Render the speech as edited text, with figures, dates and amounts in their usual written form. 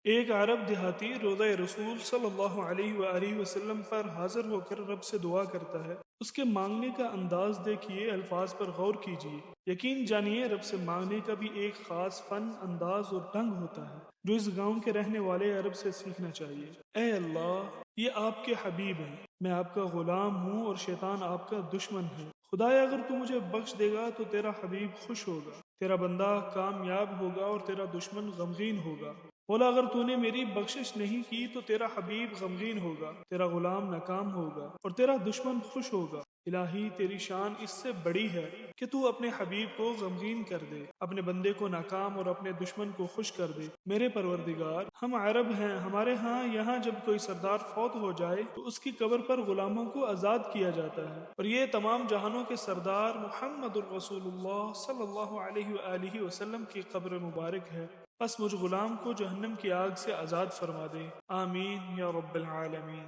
ایک عرب دیہاتی روضہ رسول صلی اللہ علیہ وآلہ وسلم پر حاضر ہو کر رب سے دعا کرتا ہے۔ اس کے مانگنے کا انداز دیکھیے، الفاظ پر غور کیجیے۔ یقین جانیے رب سے مانگنے کا بھی ایک خاص فن، انداز اور ڈھنگ ہوتا ہے جو اس گاؤں کے رہنے والے عرب سے سیکھنا چاہیے۔ اے اللہ، یہ آپ کے حبیب ہیں، میں آپ کا غلام ہوں اور شیطان آپ کا دشمن ہے۔ خدایا اگر تو مجھے بخش دے گا تو تیرا حبیب خوش ہوگا، تیرا بندہ کامیاب ہوگا اور تیرا دشمن غمگین ہوگا۔ مولا اگر تو نے میری بخشش نہیں کی تو تیرا حبیب غمگین ہوگا، تیرا غلام ناکام ہوگا اور تیرا دشمن خوش ہوگا۔ الہی تیری شان اس سے بڑی ہے کہ تو اپنے حبیب کو غمگین کر دے، اپنے بندے کو ناکام اور اپنے دشمن کو خوش کر دے۔ میرے پروردگار، ہم عرب ہیں، ہمارے ہاں یہاں جب کوئی سردار فوت ہو جائے تو اس کی قبر پر غلاموں کو آزاد کیا جاتا ہے، اور یہ تمام جہانوں کے سردار محمد الرسول اللہ صلی اللہ علیہ وآلہ وسلم کی قبر مبارک ہے۔ بس مجھ غلام کو جہنم کی آگ سے آزاد فرما دے، آمین یا رب العالمین۔